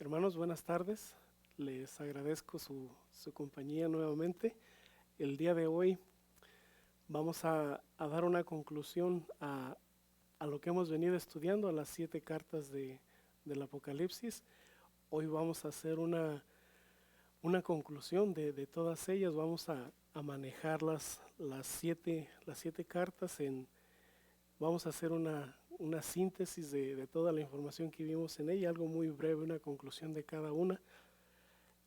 Hermanos, buenas tardes. Les agradezco su compañía nuevamente. El día de hoy vamos a dar una conclusión a lo que hemos venido estudiando, a las 7 cartas del Apocalipsis. Hoy vamos a hacer una conclusión de todas ellas. Vamos a manejar las siete cartas. Vamos a hacer una síntesis de toda la información que vimos en ella, algo muy breve, una conclusión de cada una.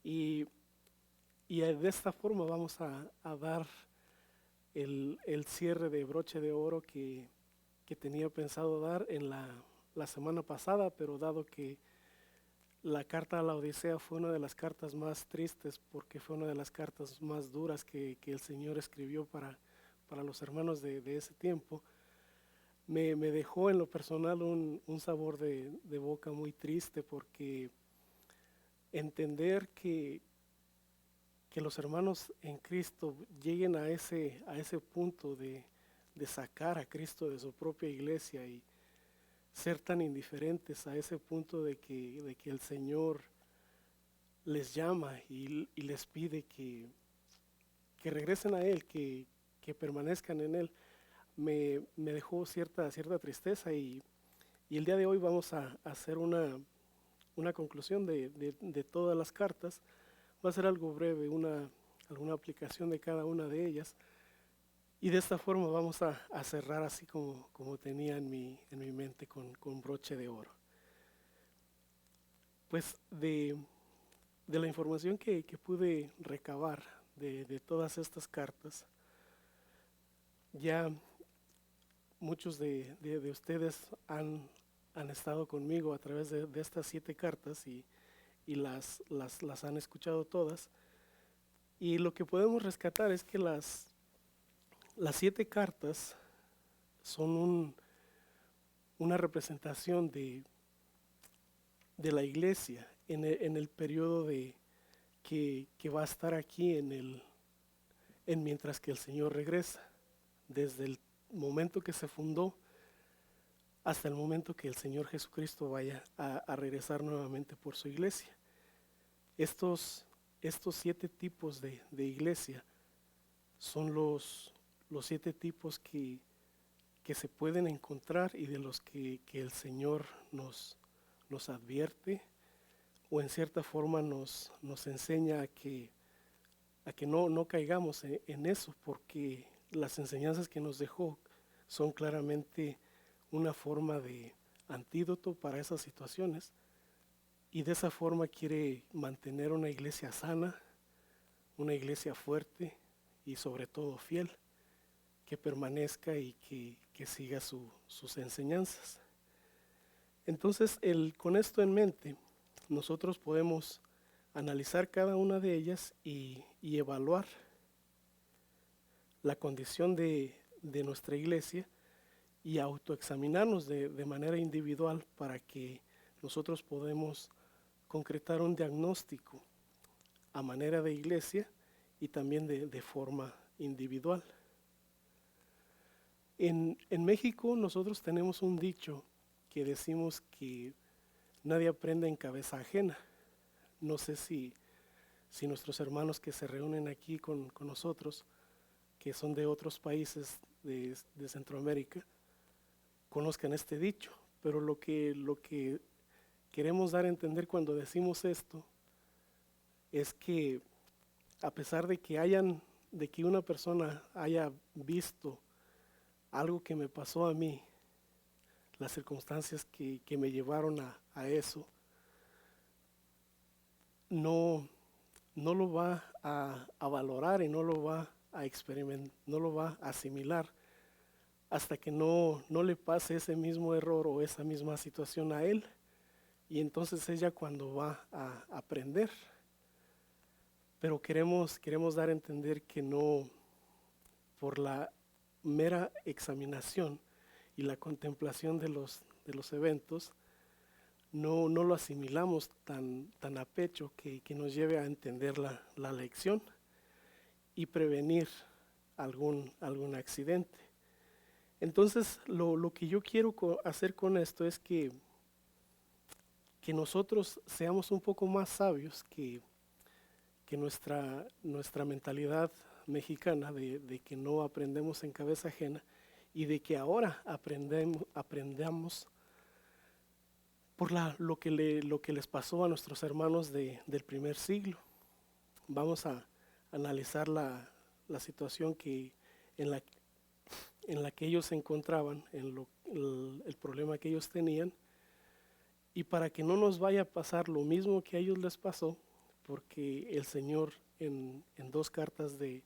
Y, y de esta forma vamos a dar el cierre de broche de oro que tenía pensado dar en la semana pasada, pero dado que la carta a la Odisea fue una de las cartas más tristes, porque fue una de las cartas más duras que el Señor escribió para los hermanos de ese tiempo, me dejó en lo personal un sabor de boca muy triste, porque entender que los hermanos en Cristo lleguen a ese punto de sacar a Cristo de su propia iglesia y ser tan indiferentes a ese punto de que el Señor les llama y les pide que regresen a Él, que permanezcan en Él, me dejó cierta tristeza, y el día de hoy vamos a hacer una conclusión de todas las cartas. Va a ser algo breve, alguna aplicación de cada una de ellas, y de esta forma vamos a cerrar así como tenía en mi mente, con broche de oro. Pues de la información que pude recabar de todas estas cartas, ya muchos de ustedes han estado conmigo a través de estas 7 cartas, y las han escuchado todas. Y lo que podemos rescatar es que las 7 cartas son una representación de la iglesia en el periodo que va a estar aquí mientras que el Señor regresa, desde el momento que se fundó hasta el momento que el Señor Jesucristo vaya a regresar nuevamente por su iglesia. Estos 7 tipos de iglesia son los 7 tipos que se pueden encontrar, y de los que el Señor nos advierte, o en cierta forma nos enseña a que no caigamos en eso, porque las enseñanzas que nos dejó son claramente una forma de antídoto para esas situaciones, y de esa forma quiere mantener una iglesia sana, una iglesia fuerte y sobre todo fiel, que permanezca y que siga sus enseñanzas. Entonces, con esto en mente, nosotros podemos analizar cada una de ellas y evaluar la condición de nuestra iglesia, y autoexaminarnos de manera individual, para que nosotros podamos concretar un diagnóstico a manera de iglesia y también de forma individual. En México nosotros tenemos un dicho que decimos que nadie aprende en cabeza ajena. No sé si nuestros hermanos que se reúnen aquí con nosotros, que son de otros países de Centroamérica, conozcan este dicho, pero lo que queremos dar a entender cuando decimos esto es que, a pesar de que una persona haya visto algo que me pasó a mí, las circunstancias que me llevaron a eso, no lo va a valorar, y no lo va a experimentar, no lo va a asimilar, hasta que no le pase ese mismo error o esa misma situación a él, y entonces ella cuando va a aprender. Pero queremos dar a entender que no, por la mera examinación y la contemplación de los eventos, no lo asimilamos tan a pecho que nos lleve a entender la lección y prevenir algún accidente. Entonces, lo que yo quiero hacer con esto es que que nosotros seamos un poco más sabios que nuestra mentalidad mexicana de que no aprendemos en cabeza ajena y de que ahora aprendamos por lo que les pasó a nuestros hermanos del primer siglo. Vamos a analizar la situación en la, en la que ellos se encontraban, el problema que ellos tenían, y para que no nos vaya a pasar lo mismo que a ellos les pasó, porque el Señor en dos cartas de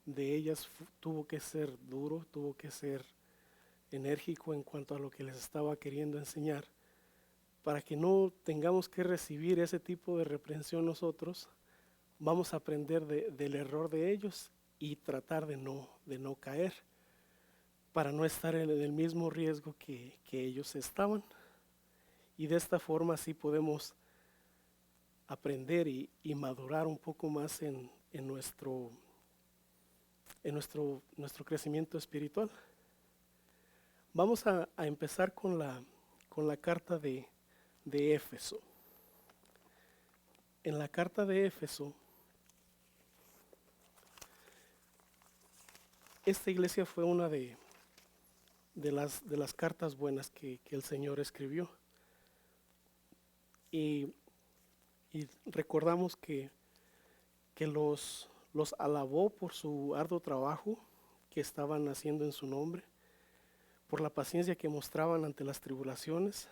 ellas tuvo que ser duro, tuvo que ser enérgico en cuanto a lo que les estaba queriendo enseñar, para que no tengamos que recibir ese tipo de reprensión nosotros. Vamos a aprender del error de ellos y tratar de no caer, para no estar en el mismo riesgo que ellos estaban. Y de esta forma sí podemos aprender y madurar un poco más en nuestro crecimiento espiritual. Vamos a empezar con la carta de Éfeso. En la carta de Éfeso, esta iglesia fue una de las cartas buenas que el Señor escribió. Y recordamos que los alabó por su arduo trabajo que estaban haciendo en su nombre, por la paciencia que mostraban ante las tribulaciones,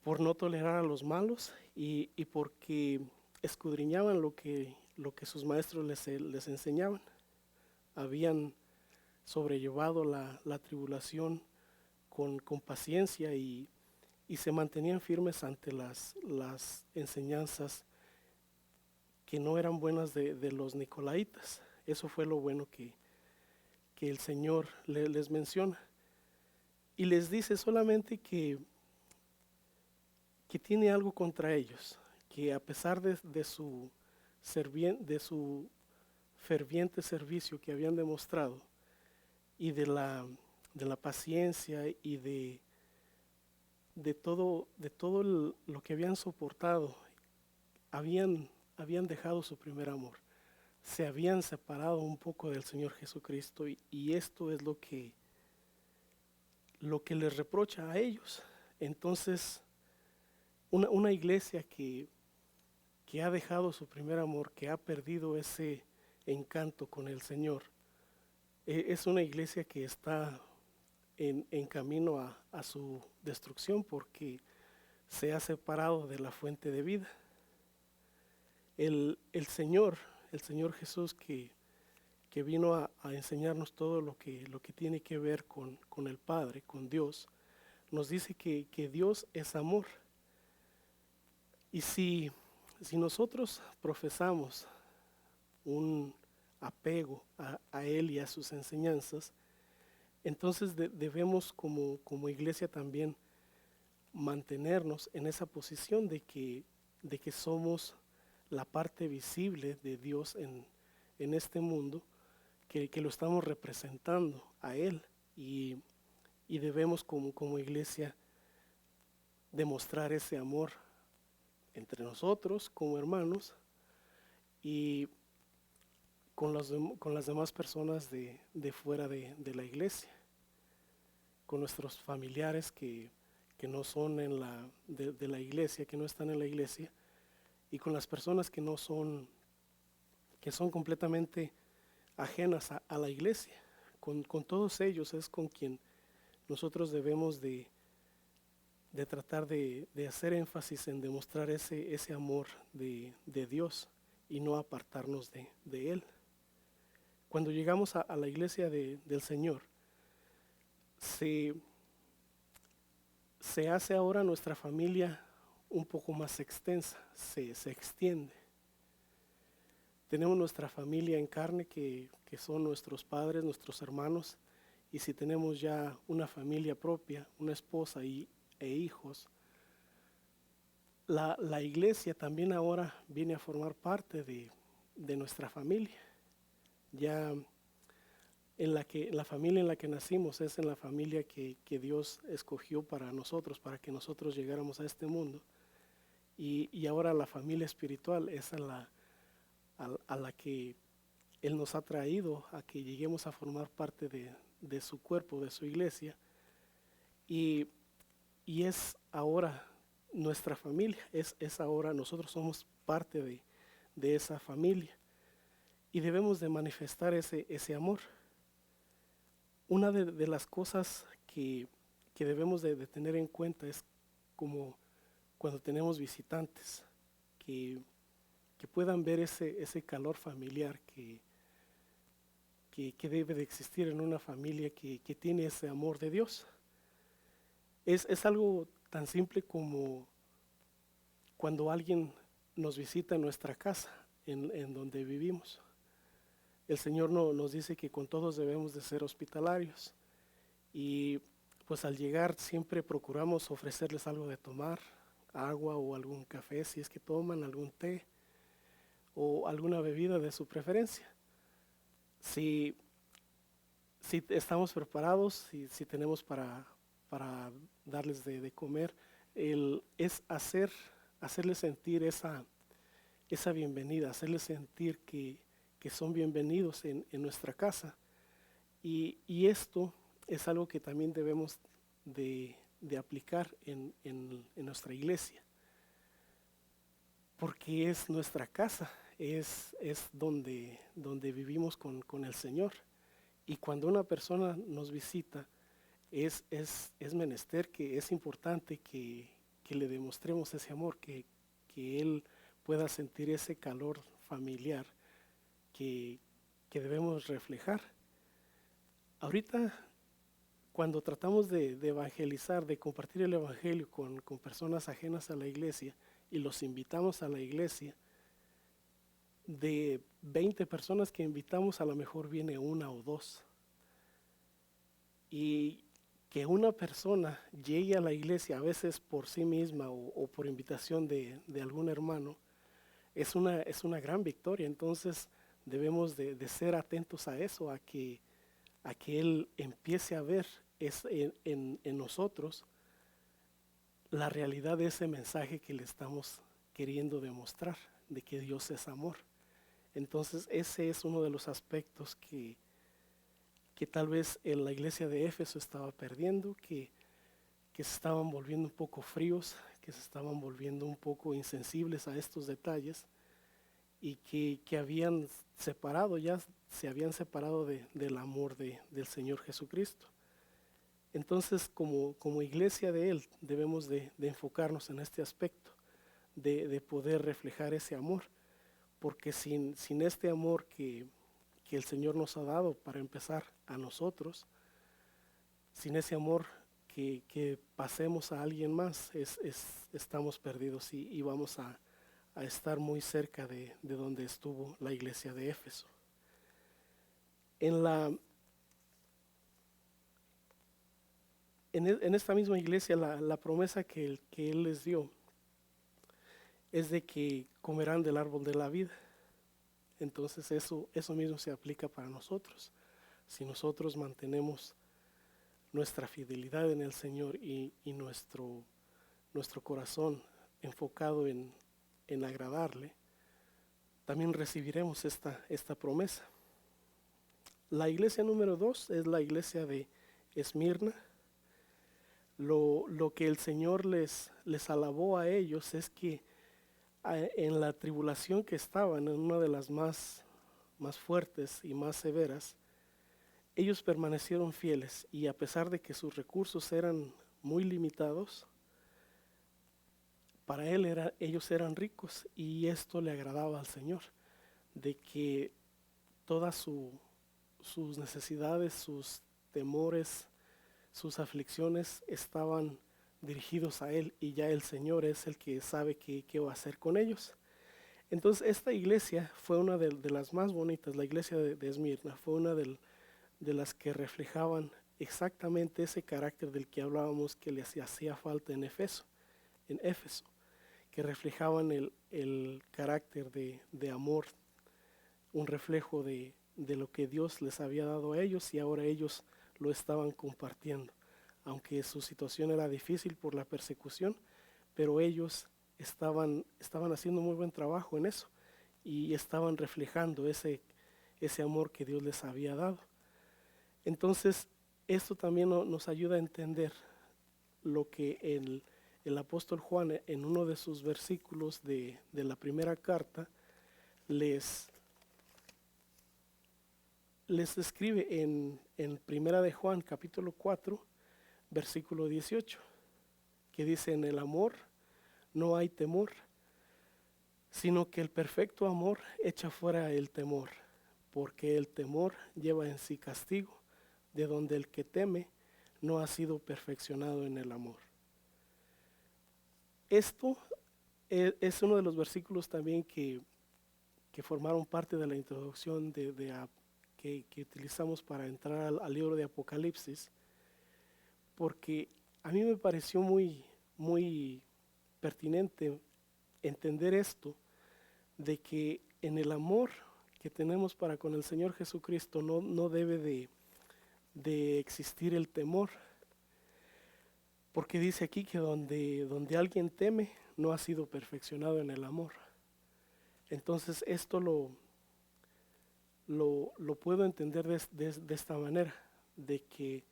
por no tolerar a los malos y porque escudriñaban lo que sus maestros les enseñaban. Habían sobrellevado la tribulación con paciencia y se mantenían firmes ante las enseñanzas que no eran buenas de los nicolaitas. Eso fue lo bueno que el Señor les menciona. Y les dice solamente que tiene algo contra ellos, que a pesar de su ferviente servicio que habían demostrado y de la paciencia y de todo lo que habían soportado, habían dejado su primer amor, se habían separado un poco del Señor Jesucristo y esto es lo que les reprocha a ellos. Entonces, una iglesia que ha dejado su primer amor, que ha perdido ese encanto con el Señor, es una iglesia que está en camino a su destrucción, porque se ha separado de la fuente de vida. El Señor Jesús que vino a enseñarnos todo lo que tiene que ver con el Padre, con Dios, nos dice que Dios es amor. Y si nosotros profesamos un apego a Él y a sus enseñanzas, entonces debemos como iglesia también mantenernos en esa posición de que somos la parte visible de Dios en este mundo, que lo estamos representando a Él, y debemos como iglesia demostrar ese amor entre nosotros como hermanos y con las demás personas de fuera de la iglesia, con nuestros familiares que no son de la iglesia, que no están en la iglesia, y con las personas que son completamente ajenas a la iglesia. Con todos ellos es con quien nosotros debemos de tratar de hacer énfasis en demostrar ese amor de Dios y no apartarnos de Él. Cuando llegamos a la iglesia del Señor, se hace ahora nuestra familia un poco más extensa, se extiende. Tenemos nuestra familia en carne que son nuestros padres, nuestros hermanos, y si tenemos ya una familia propia, una esposa e hijos, la iglesia también ahora viene a formar parte de nuestra familia. Ya la familia en la que nacimos es en la familia que Dios escogió para nosotros, para que nosotros llegáramos a este mundo. Y ahora la familia espiritual es a la que Él nos ha traído a que lleguemos a formar parte de su cuerpo, de su iglesia. Y, y es ahora nuestra familia, es ahora, nosotros somos parte de esa familia. Y debemos de manifestar ese amor. Una de las cosas que debemos de tener en cuenta es como cuando tenemos visitantes, que puedan ver ese calor familiar que debe de existir en una familia que tiene ese amor de Dios. Es algo tan simple como cuando alguien nos visita en nuestra casa, en donde vivimos. El Señor nos dice que con todos debemos de ser hospitalarios y pues al llegar siempre procuramos ofrecerles algo de tomar, agua o algún café si es que toman, algún té o alguna bebida de su preferencia. Si, si estamos preparados, si tenemos para darles de comer, es hacerles sentir esa bienvenida, hacerles sentir que son bienvenidos en nuestra casa. Y esto es algo que también debemos de aplicar en nuestra iglesia, porque es nuestra casa, es donde vivimos con el Señor. Y cuando una persona nos visita, es menester, que es importante que le demostremos ese amor, que Él pueda sentir ese calor familiar que debemos reflejar. Ahorita, cuando tratamos de evangelizar, de compartir el evangelio con personas ajenas a la iglesia y los invitamos a la iglesia, de 20 personas que invitamos, a lo mejor viene una o dos. Y que una persona llegue a la iglesia, a veces por sí misma o por invitación de algún hermano, es una gran victoria. Entonces debemos de ser atentos a eso, a que Él empiece a ver en nosotros la realidad de ese mensaje que le estamos queriendo demostrar, de que Dios es amor. Entonces ese es uno de los aspectos que tal vez en la iglesia de Éfeso estaba perdiendo, que se estaban volviendo un poco fríos, que se estaban volviendo un poco insensibles a estos detalles, y que habían separado, ya se habían separado del amor del Señor Jesucristo. Entonces, como iglesia de Él, debemos de enfocarnos en este aspecto, de poder reflejar ese amor, porque sin este amor que el Señor nos ha dado para empezar a nosotros, sin ese amor que pasemos a alguien más, estamos perdidos y vamos a estar muy cerca de donde estuvo la iglesia de Éfeso. En esta misma iglesia, la promesa que Él les dio es de que comerán del árbol de la vida. Entonces eso mismo se aplica para nosotros. Si nosotros mantenemos nuestra fidelidad en el Señor y nuestro corazón enfocado en agradarle, también recibiremos esta promesa. La iglesia número 2 es la iglesia de Esmirna. Lo que el Señor les alabó a ellos es que en la tribulación que estaban, en una de las más fuertes y más severas, ellos permanecieron fieles, y a pesar de que sus recursos eran muy limitados, para ellos eran ricos, y esto le agradaba al Señor, de que todas sus necesidades, sus temores, sus aflicciones estaban dirigidos a Él, y ya el Señor es el que sabe qué va a hacer con ellos. Entonces esta iglesia fue una de las más bonitas. La iglesia de Esmirna fue una de las que reflejaban exactamente ese carácter del que hablábamos, que les hacía falta en Éfeso, que reflejaban el carácter de amor, un reflejo de de lo que Dios les había dado a ellos y ahora ellos lo estaban compartiendo. Aunque su situación era difícil por la persecución, pero ellos estaban haciendo muy buen trabajo en eso y estaban reflejando ese amor que Dios les había dado. Entonces, esto también nos ayuda a entender lo que el apóstol Juan en uno de sus versículos de la primera carta les escribe en Primera de Juan capítulo 4 versículo 18, que dice: en el amor no hay temor, sino que el perfecto amor echa fuera el temor, porque el temor lleva en sí castigo, de donde el que teme no ha sido perfeccionado en el amor. Esto es uno de los versículos también que formaron parte de la introducción que utilizamos para entrar al libro de Apocalipsis, porque a mí me pareció muy, muy pertinente entender esto, de que en el amor que tenemos para con el Señor Jesucristo no debe de existir el temor, porque dice aquí que donde alguien teme no ha sido perfeccionado en el amor. Entonces esto lo puedo entender de esta manera, de que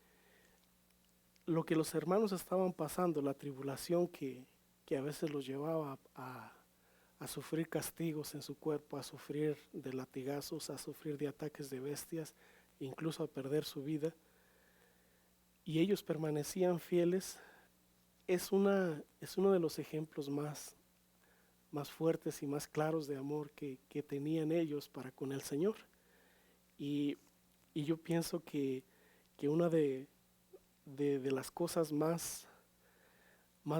lo que los hermanos estaban pasando, la tribulación que a veces los llevaba a sufrir castigos en su cuerpo, a sufrir de latigazos, a sufrir de ataques de bestias, incluso a perder su vida, y ellos permanecían fieles, es uno de los ejemplos más fuertes y más claros de amor que tenían ellos para con el Señor. Y yo pienso que una de las cosas más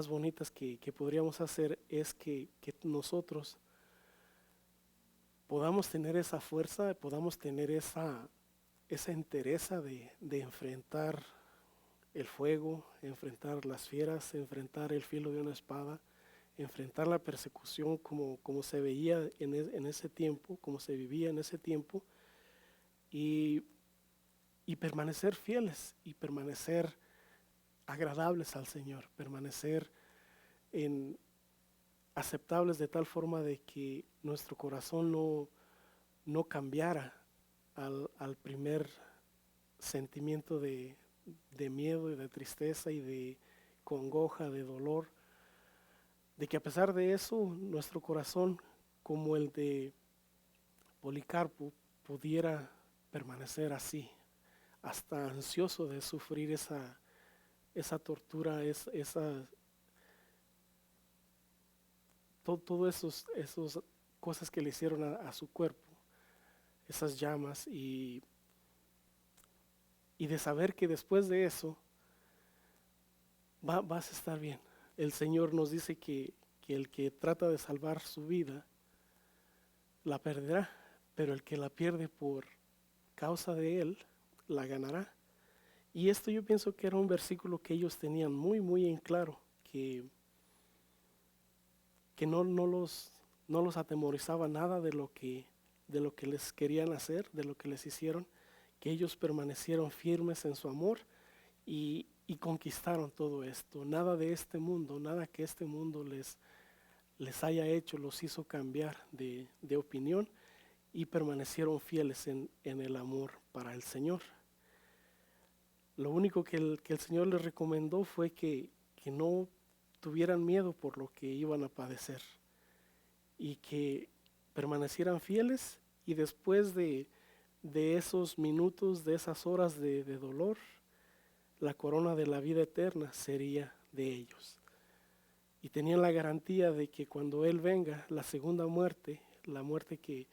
bonitas que podríamos hacer es que nosotros podamos tener esa fuerza, podamos tener esa entereza de enfrentar el fuego, enfrentar las fieras, enfrentar el filo de una espada, enfrentar la persecución como se veía en ese tiempo, como se vivía en ese tiempo, y permanecer fieles y permanecer agradables al Señor, permanecer aceptables de tal forma de que nuestro corazón no cambiara al primer sentimiento de miedo y de tristeza y de congoja, de dolor, de que a pesar de eso nuestro corazón, como el de Policarpo, pudiera permanecer así, hasta ansioso de sufrir esa tortura, todo esos cosas que le hicieron a su cuerpo, esas llamas, y de saber que después de eso vas a estar bien. El Señor nos dice que el que trata de salvar su vida la perderá, pero el que la pierde por causa de Él la ganará. Y esto yo pienso que era un versículo que ellos tenían muy, muy en claro, que no los atemorizaba nada de lo que les querían hacer, de lo que les hicieron, que ellos permanecieron firmes en su amor y conquistaron todo esto. Nada de este mundo, nada que este mundo les haya hecho, los hizo cambiar de opinión, y permanecieron fieles en el amor para el Señor. Lo único que el Señor les recomendó fue que no tuvieran miedo por lo que iban a padecer y que permanecieran fieles, y después de esos minutos, de esas horas de dolor, la corona de la vida eterna sería de ellos. Y tenían la garantía de que cuando Él venga, la segunda muerte, la muerte que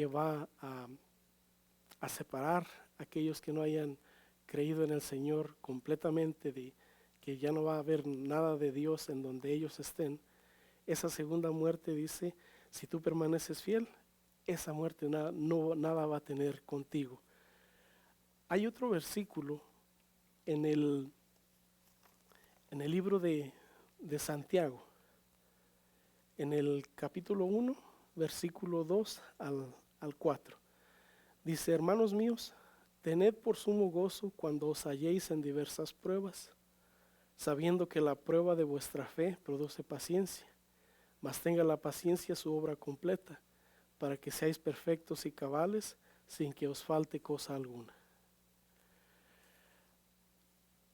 va a separar a aquellos que no hayan creído en el Señor completamente, de que ya no va a haber nada de Dios en donde ellos estén, esa segunda muerte, dice, si tú permaneces fiel, esa muerte nada va a tener contigo. Hay otro versículo en el libro de Santiago, en el capítulo 1, versículo 2 al 4. Dice, hermanos míos, tened por sumo gozo cuando os halléis en diversas pruebas, sabiendo que la prueba de vuestra fe produce paciencia, mas tenga la paciencia su obra completa, para que seáis perfectos y cabales, sin que os falte cosa alguna.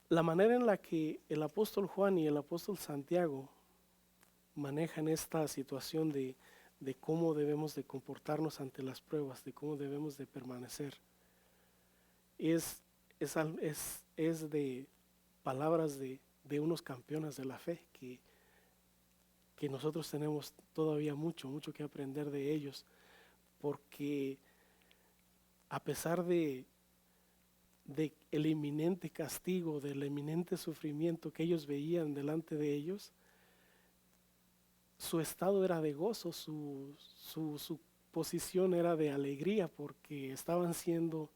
La manera en la que el apóstol Juan y el apóstol Santiago manejan esta situación de cómo debemos de comportarnos ante las pruebas, de cómo debemos de permanecer, es, es de palabras de unos campeones de la fe que nosotros tenemos todavía mucho que aprender de ellos, porque a pesar de el inminente castigo, del inminente sufrimiento que ellos veían delante de ellos, su estado era de gozo, su posición era de alegría, porque estaban siendo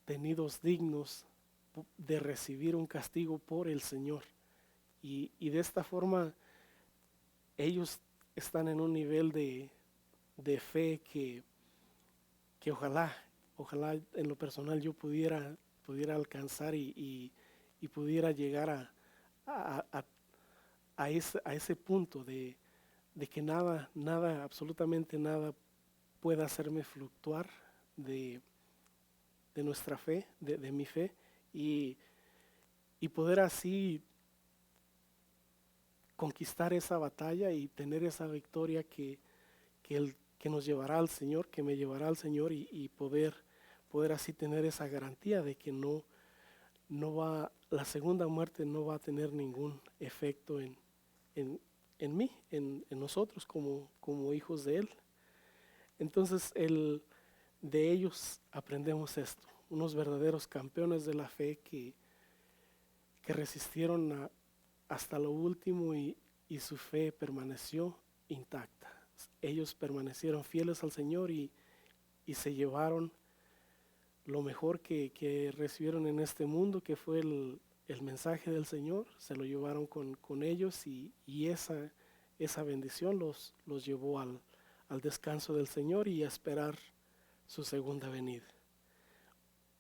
tenidos dignos de recibir un castigo por el Señor. Y de esta forma ellos están en un nivel de fe que ojalá en lo personal yo pudiera alcanzar y pudiera llegar a ese punto de que nada, absolutamente nada pueda hacerme fluctuar de nuestra fe, de mi fe, y poder así conquistar esa batalla y tener esa victoria que nos llevará al Señor, que me llevará al Señor, y poder así tener esa garantía de que la segunda muerte no va a tener ningún efecto en mí, en nosotros como hijos de Él. Entonces de ellos aprendemos esto, unos verdaderos campeones de la fe que resistieron hasta lo último y su fe permaneció intacta. Ellos permanecieron fieles al Señor y se llevaron lo mejor que recibieron en este mundo, que fue el mensaje del Señor. Se lo llevaron con ellos y esa bendición los llevó al descanso del Señor y a esperar su segunda venida.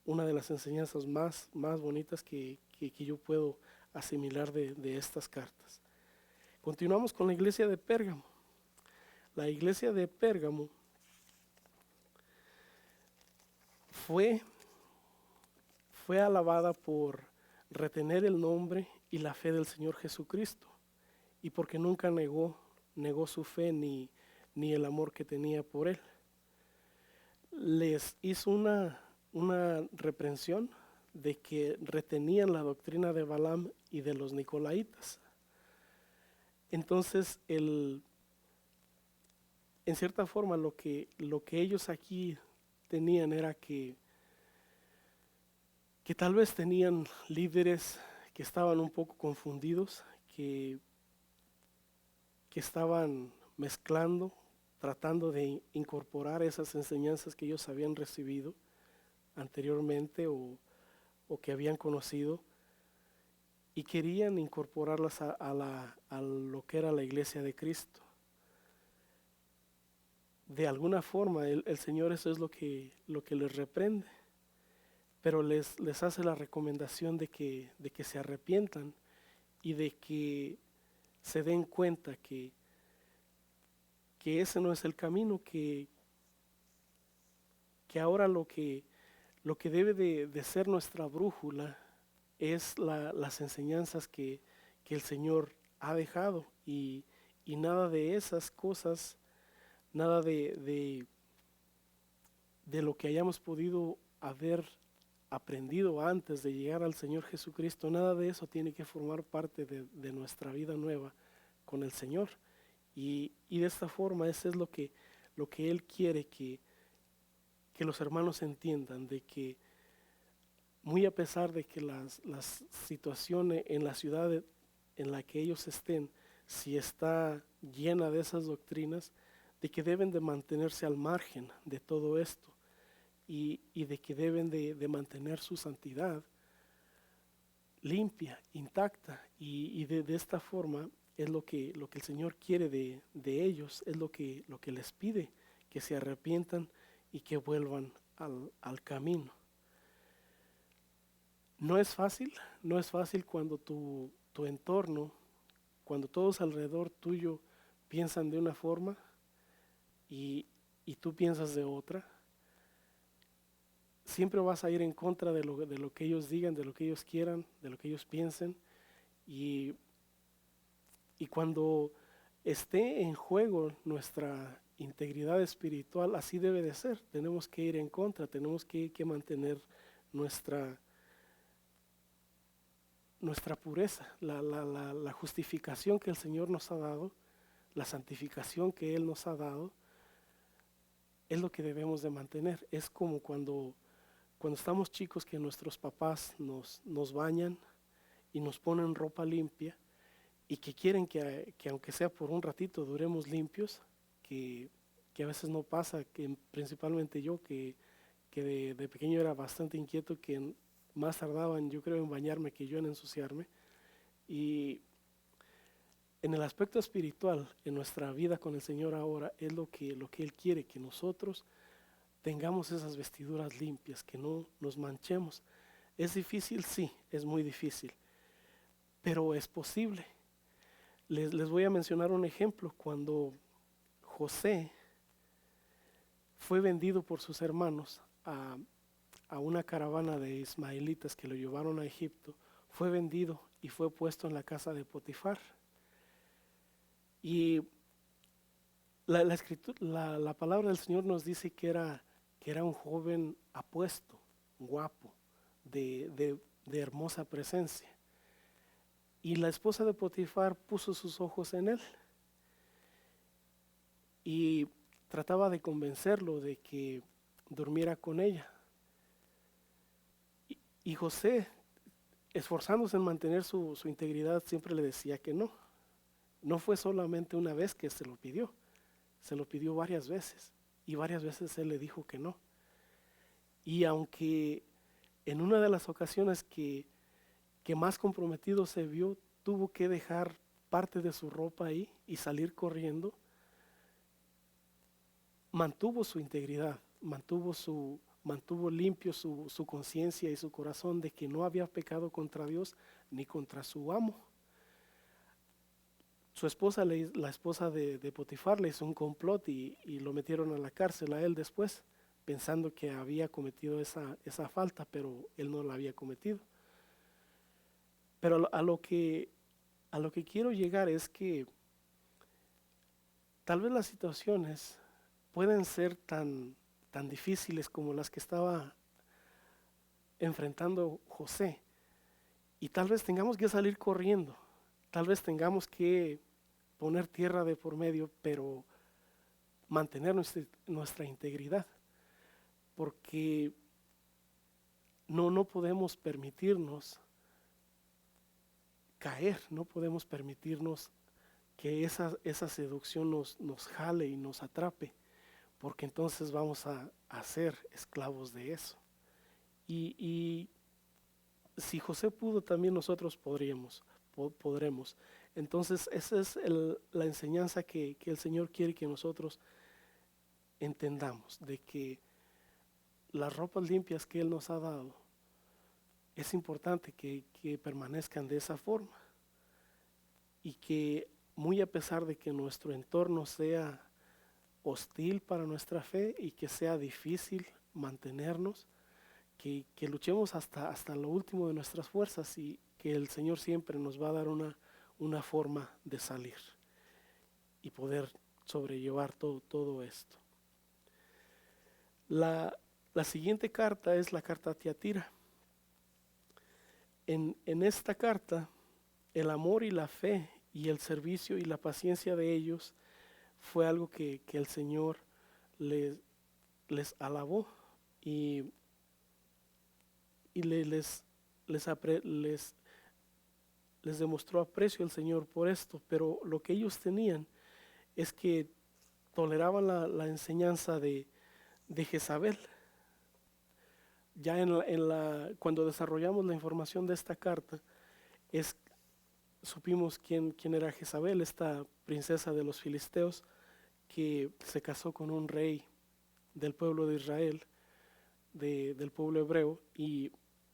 Una de las enseñanzas más bonitas que yo puedo asimilar de estas cartas. Continuamos con la iglesia de Pérgamo. La iglesia de Pérgamo fue alabada por retener el nombre y la fe del Señor Jesucristo, y porque nunca negó su fe ni el amor que tenía por Él. Les hizo una reprensión de que retenían la doctrina de Balaam y de los Nicolaitas. Entonces, en cierta forma, lo que ellos aquí tenían era que tal vez tenían líderes que estaban un poco confundidos, que estaban mezclando, tratando de incorporar esas enseñanzas que ellos habían recibido anteriormente o que habían conocido, y querían incorporarlas a lo que era la iglesia de Cristo. De alguna forma el Señor eso es lo que les reprende, pero les hace la recomendación de que se arrepientan y de que se den cuenta que ese no es el camino, que ahora lo que debe de ser nuestra brújula es las enseñanzas que el Señor ha dejado, y nada de esas cosas, nada de lo que hayamos podido haber aprendido antes de llegar al Señor Jesucristo, nada de eso tiene que formar parte de nuestra vida nueva con el Señor. Y de esta forma, eso es lo que Él quiere que los hermanos entiendan, de que muy a pesar de que las situaciones en la ciudad en la que ellos estén, si está llena de esas doctrinas, de que deben de mantenerse al margen de todo esto, y de que deben de mantener su santidad limpia, intacta, y de esta forma es lo que el Señor quiere de ellos, es lo que les pide, que se arrepientan y que vuelvan al camino. No es fácil, no es fácil cuando tu entorno, cuando todos alrededor tuyo piensan de una forma y, y tú piensas de otra. Siempre vas a ir en contra de lo que ellos digan, de lo que ellos quieran, de lo que ellos piensen. Y, y cuando esté en juego nuestra integridad espiritual, así debe de ser. Tenemos que ir en contra, tenemos que mantener nuestra, nuestra pureza, la justificación que el Señor nos ha dado, la santificación que Él nos ha dado, es lo que debemos de mantener. Es como cuando estamos chicos que nuestros papás nos bañan y nos ponen ropa limpia y que quieren que aunque sea por un ratito duremos limpios, que a veces no pasa, que principalmente yo que de pequeño era bastante inquieto, que más tardaban yo creo en bañarme que yo en ensuciarme. Y en el aspecto espiritual, en nuestra vida con el Señor ahora, es lo que Él quiere, que nosotros tengamos esas vestiduras limpias, que no nos manchemos. ¿Es difícil? Sí, es muy difícil, pero es posible. Les voy a mencionar un ejemplo. Cuando José fue vendido por sus hermanos a una caravana de ismaelitas que lo llevaron a Egipto, fue vendido y fue puesto en la casa de Potifar. Y la palabra del Señor nos dice que era un joven apuesto, guapo, de hermosa presencia. Y la esposa de Potifar puso sus ojos en él y trataba de convencerlo de que durmiera con ella. Y José, esforzándose en mantener su integridad, siempre le decía que no. No fue solamente una vez que se lo pidió varias veces. Y varias veces él le dijo que no. Y aunque en una de las ocasiones que más comprometido se vio, tuvo que dejar parte de su ropa ahí y salir corriendo, mantuvo su integridad, mantuvo limpio su conciencia y su corazón de que no había pecado contra Dios ni contra su amo. Su esposa, la esposa de Potifar, le hizo un complot y lo metieron a la cárcel a él después, pensando que había cometido esa falta, pero él no la había cometido. Pero a lo que quiero llegar es que tal vez las situaciones pueden ser tan difíciles como las que estaba enfrentando José. Y tal vez tengamos que salir corriendo, tal vez tengamos que poner tierra de por medio, pero mantener nuestra integridad. Porque no podemos permitirnos caer, no podemos permitirnos que esa seducción nos jale y nos atrape, porque entonces vamos a ser esclavos de eso. Y si José pudo, también nosotros podremos. Entonces esa es la enseñanza que el Señor quiere que nosotros entendamos, de que las ropas limpias que Él nos ha dado, es importante que permanezcan de esa forma y que muy a pesar de que nuestro entorno sea hostil para nuestra fe y que sea difícil mantenernos, que luchemos hasta lo último de nuestras fuerzas y que el Señor siempre nos va a dar una forma de salir y poder sobrellevar todo esto. La siguiente carta es la carta a Tiatira. En esta carta, el amor y la fe y el servicio y la paciencia de ellos fue algo que el Señor les alabó y les demostró aprecio al Señor por esto. Pero lo que ellos tenían es que toleraban la enseñanza de Jezabel. Ya cuando desarrollamos la información de esta carta, supimos quién era Jezabel, esta princesa de los filisteos que se casó con un rey del pueblo de Israel, del pueblo hebreo y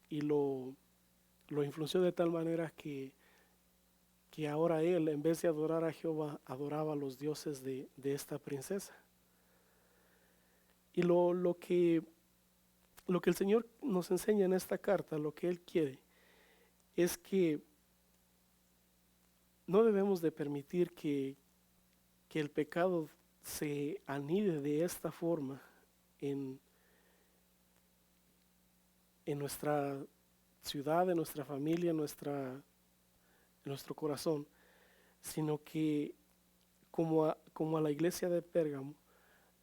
lo influenció de tal manera que ahora él, en vez de adorar a Jehová, adoraba a los dioses de esta princesa. Y lo que el Señor nos enseña en esta carta, lo que Él quiere, es que no debemos de permitir que el pecado se anide de esta forma en nuestra ciudad, en nuestra familia, en nuestro corazón, sino que como a la iglesia de Pérgamo,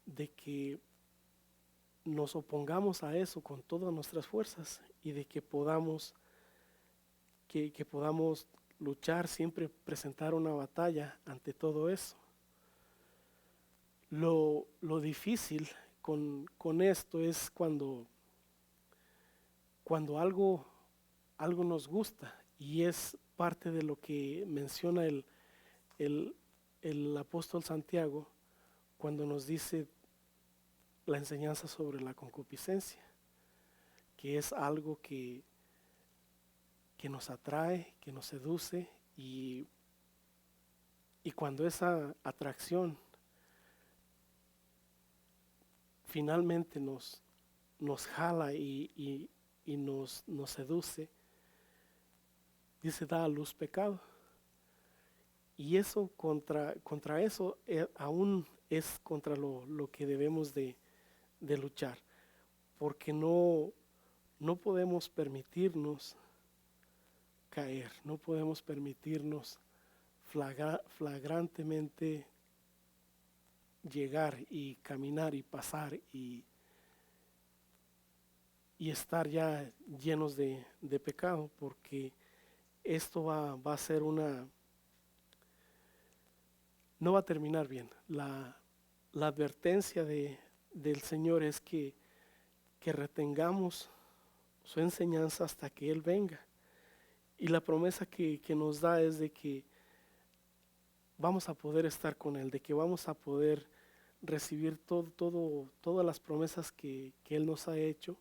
de que nos opongamos a eso con todas nuestras fuerzas y de que podamos luchar, siempre presentar una batalla ante todo eso. Lo difícil con esto es cuando algo nos gusta, y es parte de lo que menciona el apóstol Santiago cuando nos dice la enseñanza sobre la concupiscencia, que es algo que nos atrae, que nos seduce, y cuando esa atracción finalmente nos jala y nos seduce, dice, da a luz pecado. Y eso contra eso aún es contra lo que debemos de luchar, porque no podemos permitirnos caer, no podemos permitirnos flagrantemente llegar y caminar y pasar y estar ya llenos de pecado, porque esto va a ser no va a terminar bien. La advertencia del Señor es que retengamos su enseñanza hasta que Él venga. Y la promesa que nos da es de que vamos a poder estar con Él, de que vamos a poder recibir todas las promesas que Él nos ha hecho,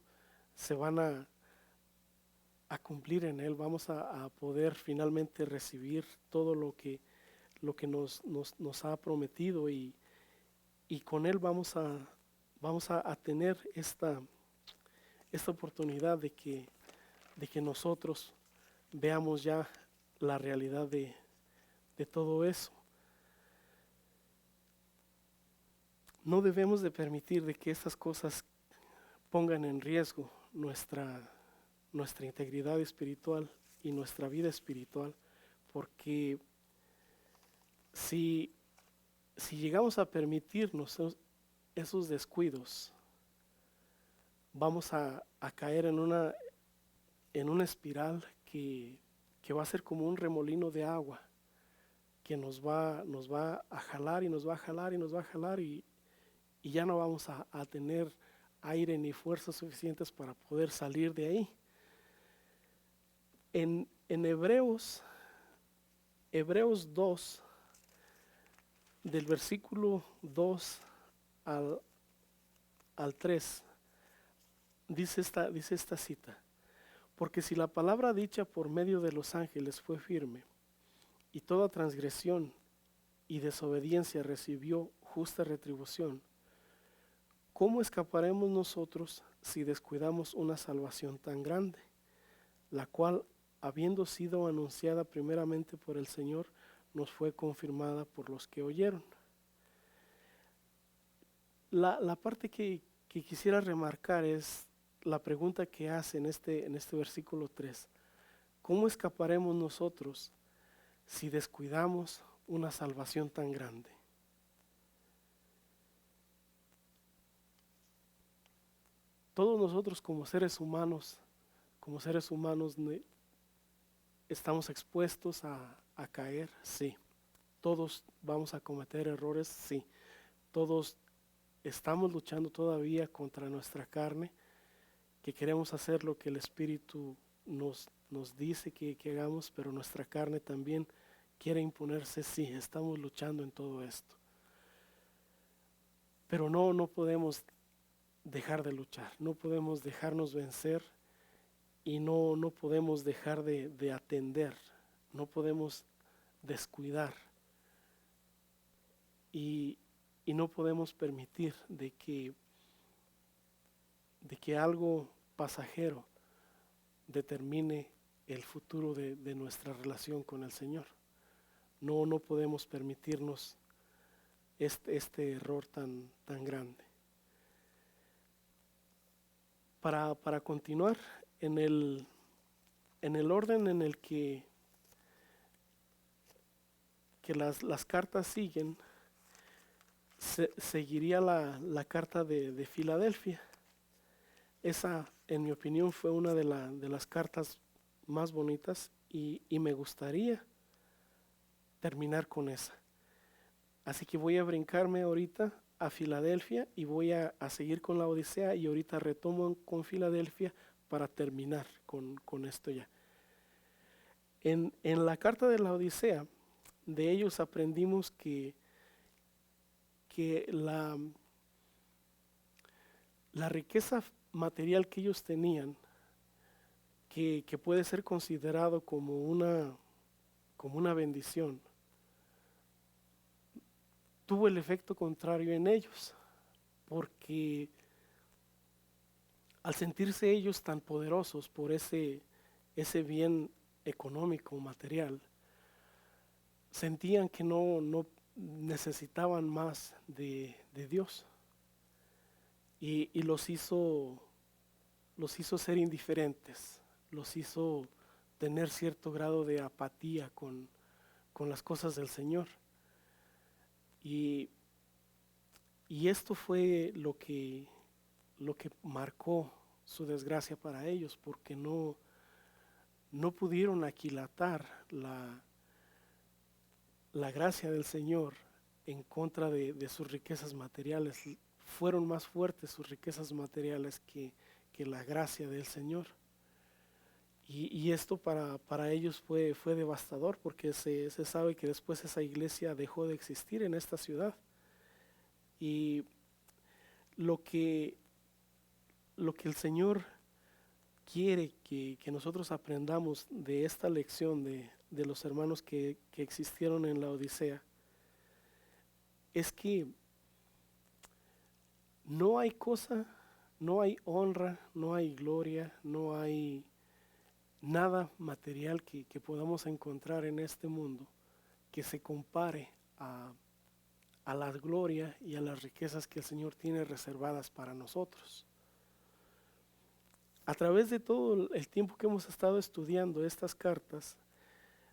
se van a cumplir en Él. Vamos a poder finalmente recibir todo lo que nos ha prometido, y con Él vamos a tener esta oportunidad de que nosotros veamos ya la realidad de todo eso. No debemos de permitir de que estas cosas pongan en riesgo nuestra integridad espiritual y nuestra vida espiritual, porque si llegamos a permitirnos esos descuidos, vamos a caer en una espiral que va a ser como un remolino de agua, que nos va a jalar y nos va a jalar y nos va a jalar, y ya no vamos a tener aire ni fuerzas suficientes para poder salir de ahí. En Hebreos 2, del versículo 2 al 3, dice esta cita: porque si la palabra dicha por medio de los ángeles fue firme, y toda transgresión y desobediencia recibió justa retribución, ¿cómo escaparemos nosotros si descuidamos una salvación tan grande, la cual, habiendo sido anunciada primeramente por el Señor, nos fue confirmada por los que oyeron? La parte que quisiera remarcar es la pregunta que hace en este versículo 3. ¿Cómo escaparemos nosotros si descuidamos una salvación tan grande? Todos nosotros como seres humanos estamos expuestos a caer, sí. Todos vamos a cometer errores, sí. Todos estamos luchando todavía contra nuestra carne, que queremos hacer lo que el Espíritu nos dice que hagamos, pero nuestra carne también quiere imponerse. Sí, estamos luchando en todo esto. Pero no podemos dejar de luchar, no podemos dejarnos vencer y no podemos dejar de atender, no podemos descuidar y, y no podemos permitir de que algo pasajero determine el futuro de nuestra relación con el Señor. No podemos permitirnos este error tan grande. Para continuar en el orden en el que las cartas siguen, seguiría la carta de Filadelfia. Esa, en mi opinión, fue una de las cartas más bonitas y me gustaría terminar con esa. Así que voy a brincarme ahorita a Filadelfia y voy a seguir con la Odisea y ahorita retomo con Filadelfia para terminar con esto ya. En la carta de la Odisea, de ellos aprendimos que la riqueza material que ellos tenían, que puede ser considerado como una bendición, tuvo el efecto contrario en ellos, porque al sentirse ellos tan poderosos por ese bien económico, material, sentían que no necesitaban más de Dios y los hizo ser indiferentes, los hizo tener cierto grado de apatía con las cosas del Señor. Y esto fue lo que marcó su desgracia para ellos, porque no pudieron aquilatar la gracia del Señor en contra de sus riquezas materiales. Fueron más fuertes sus riquezas materiales que la gracia del Señor. Y esto para ellos fue devastador, porque se sabe que después esa iglesia dejó de existir en esta ciudad. Y lo que el Señor quiere que nosotros aprendamos de esta lección de los hermanos que existieron en la Odisea es que no hay cosa, no hay honra, no hay gloria, no hay nada material que podamos encontrar en este mundo que se compare a la gloria y a las riquezas que el Señor tiene reservadas para nosotros. A través de todo el tiempo que hemos estado estudiando estas cartas,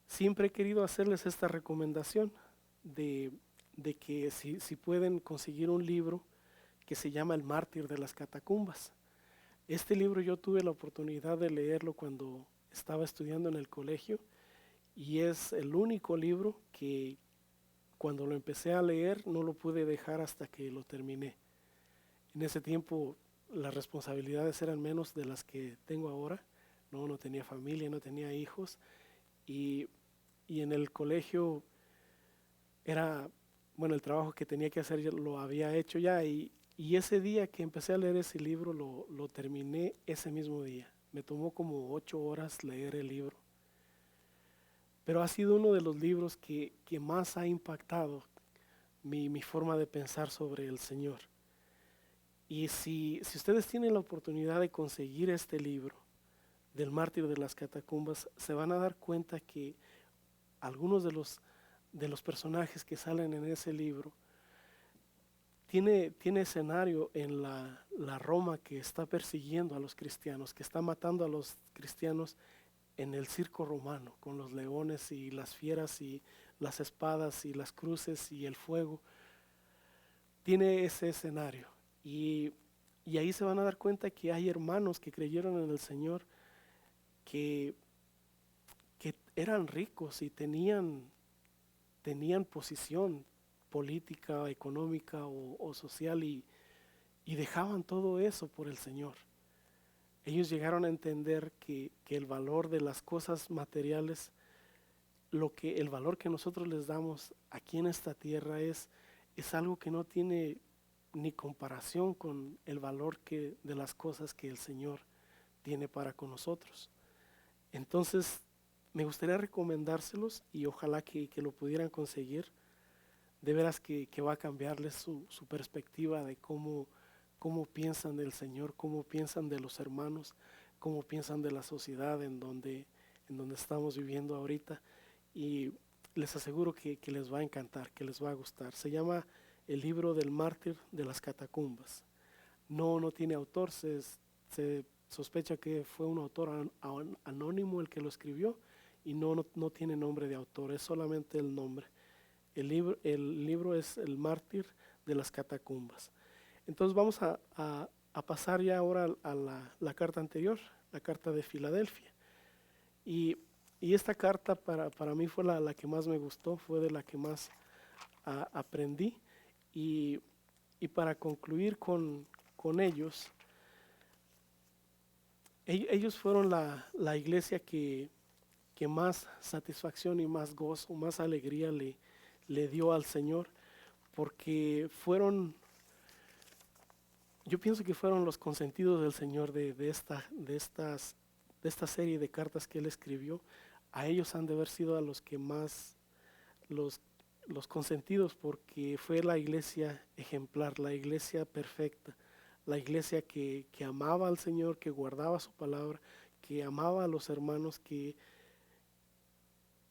siempre he querido hacerles esta recomendación de que si pueden conseguir un libro que se llama El Mártir de las Catacumbas. Este libro yo tuve la oportunidad de leerlo cuando estaba estudiando en el colegio y es el único libro que cuando lo empecé a leer no lo pude dejar hasta que lo terminé. En ese tiempo las responsabilidades eran menos de las que tengo ahora. No tenía familia, no tenía hijos y en el colegio el trabajo que tenía que hacer lo había hecho ya y ese día que empecé a leer ese libro lo terminé ese mismo día. Me tomó como 8 horas leer el libro. Pero ha sido uno de los libros que más ha impactado mi forma de pensar sobre el Señor. Y si ustedes tienen la oportunidad de conseguir este libro del Mártir de las Catacumbas, se van a dar cuenta que algunos de los personajes que salen en ese libro tiene escenario en la Roma que está persiguiendo a los cristianos, que está matando a los cristianos en el circo romano, con los leones y las fieras y las espadas y las cruces y el fuego. Tiene ese escenario y ahí se van a dar cuenta que hay hermanos que creyeron en el Señor que eran ricos y tenían posición política, económica o social y dejaban todo eso por el Señor. Ellos llegaron a entender que el valor de las cosas materiales, el valor que nosotros les damos aquí en esta tierra es algo que no tiene ni comparación con el valor de las cosas que el Señor tiene para con nosotros. Entonces, me gustaría recomendárselos y ojalá que lo pudieran conseguir. De veras que va a cambiarles su perspectiva de cómo piensan del Señor, cómo piensan de los hermanos, cómo piensan de la sociedad en donde estamos viviendo ahorita. Y les aseguro que les va a encantar, que les va a gustar. Se llama El libro del mártir de las catacumbas. No tiene autor, se sospecha que fue un autor anónimo el que lo escribió y no tiene nombre de autor, es solamente el nombre. El libro es El mártir de las catacumbas. Entonces vamos a pasar ya ahora a la carta anterior, la carta de Filadelfia. Y esta carta para mí fue la que más me gustó, fue de la que más aprendí. Y para concluir con ellos, ellos fueron la iglesia que más satisfacción y más gozo, más alegría le dio al Señor, porque yo pienso que fueron los consentidos del Señor de esta serie de cartas que Él escribió. A ellos han de haber sido a los que más, los consentidos, porque fue la iglesia ejemplar, la iglesia perfecta, la iglesia que amaba al Señor, que guardaba su palabra, que amaba a los hermanos, que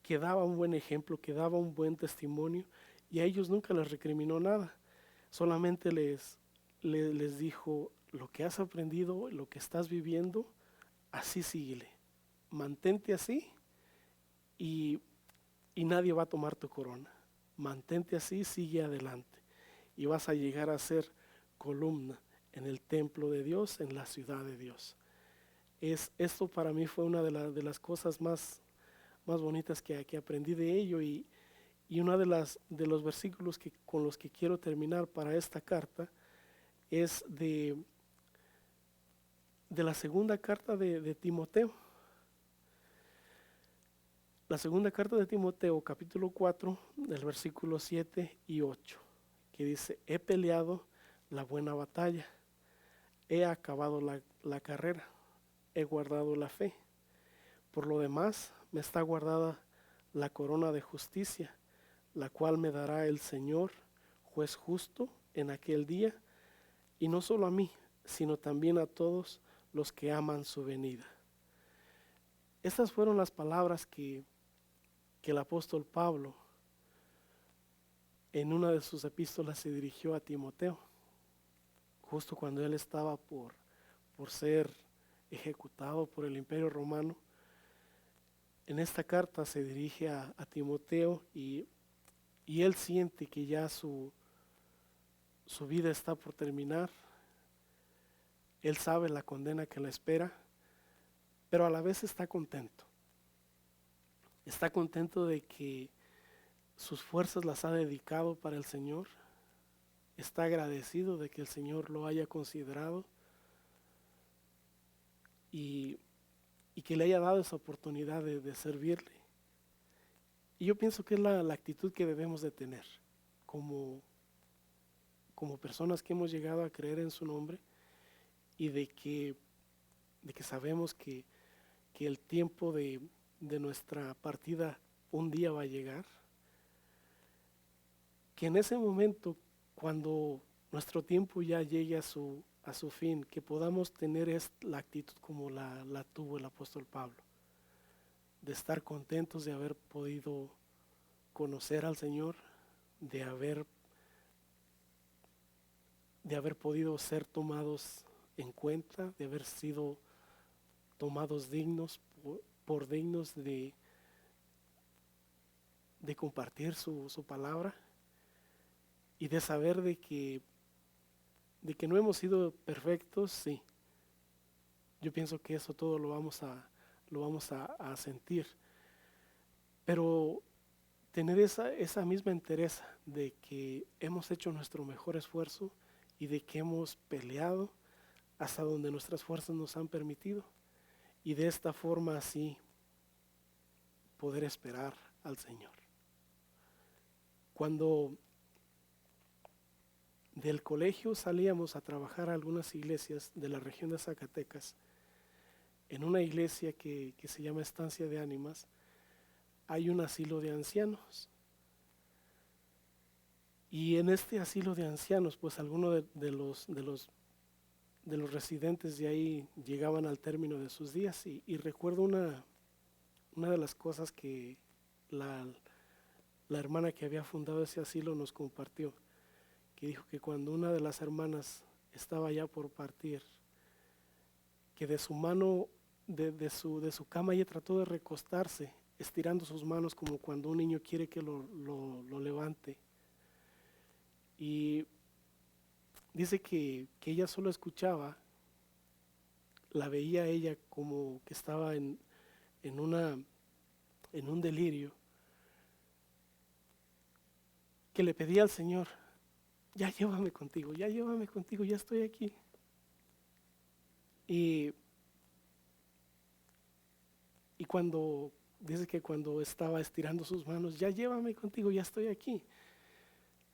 daba un buen ejemplo, que daba un buen testimonio, y a ellos nunca les recriminó nada, solamente les dijo: lo que has aprendido, lo que estás viviendo, así síguele, mantente así y nadie va a tomar tu corona, mantente así, sigue adelante y vas a llegar a ser columna en el templo de Dios, en la ciudad de Dios. Esto para mí fue una de las cosas más bonitas que aprendí de ello, y uno de los versículos con los que quiero terminar para esta carta es de la segunda carta de Timoteo. La segunda carta de Timoteo, capítulo 4, del versículo 7 y 8, que dice: he peleado la buena batalla, he acabado la carrera, he guardado la fe. Por lo demás, me está guardada la corona de justicia, la cual me dará el Señor, juez justo, en aquel día, y no solo a mí, sino también a todos los que aman su venida. Estas fueron las palabras que el apóstol Pablo en una de sus epístolas se dirigió a Timoteo, justo cuando él estaba por ser ejecutado por el Imperio Romano. En esta carta se dirige a Timoteo, y él siente que ya su vida está por terminar. Él sabe la condena que le espera, pero a la vez está contento. Está contento de que sus fuerzas las ha dedicado para el Señor. Está agradecido de que el Señor lo haya considerado y que le haya dado esa oportunidad de servirle. Y yo pienso que es la actitud que debemos de tener como personas que hemos llegado a creer en su nombre, y de que sabemos que el tiempo de nuestra partida un día va a llegar, que en ese momento, cuando nuestro tiempo ya llegue a su fin, que podamos tener la actitud como la tuvo el apóstol Pablo, de estar contentos de haber podido conocer al Señor, de haber podido ser tomados en cuenta, de haber sido tomados dignos por dignos de compartir su palabra, y de saber de que no hemos sido perfectos. Sí, yo pienso que eso todo lo vamos a sentir, pero tener esa misma entereza de que hemos hecho nuestro mejor esfuerzo y de que hemos peleado hasta donde nuestras fuerzas nos han permitido, y de esta forma así poder esperar al Señor. Cuando del colegio salíamos a trabajar a algunas iglesias de la región de Zacatecas. En una iglesia que se llama Estancia de Ánimas, hay un asilo de ancianos. Y en este asilo de ancianos, pues algunos de los residentes de ahí llegaban al término de sus días. Y recuerdo una de las cosas que la, la hermana que había fundado ese asilo nos compartió, que dijo que cuando una de las hermanas estaba ya por partir, que de su mano, de su cama, ella trató de recostarse, estirando sus manos como cuando un niño quiere que lo levante. Y dice que ella solo escuchaba, la veía ella como que estaba en, una, en un delirio, que le pedía al Señor, ya llévame contigo, ya estoy aquí. Y, y dice que cuando estaba estirando sus manos, ya llévame contigo, ya estoy aquí,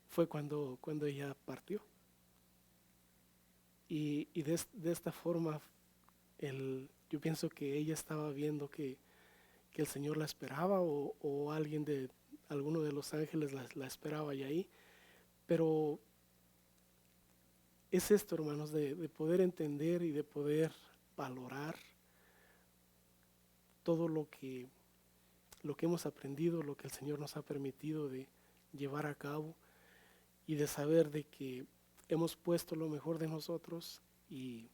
fue cuando ella partió. Y de esta forma, yo pienso que ella estaba viendo que el Señor la esperaba o alguno de los ángeles la esperaba y ahí. Pero es esto, hermanos, de poder entender y de poder valorar todo lo que hemos aprendido, lo que el Señor nos ha permitido de llevar a cabo y de saber de que hemos puesto lo mejor de nosotros y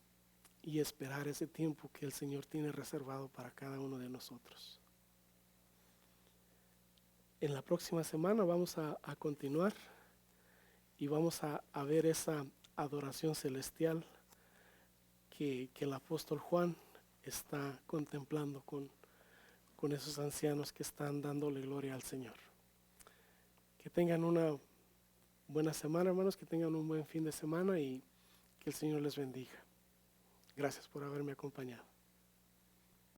esperar ese tiempo que el Señor tiene reservado para cada uno de nosotros. En la próxima semana vamos a continuar y vamos a ver esa adoración celestial que el apóstol Juan está contemplando con esos ancianos que están dándole gloria al Señor. Que tengan una buena semana, hermanos, que tengan un buen fin de semana y que el Señor les bendiga. Gracias por haberme acompañado.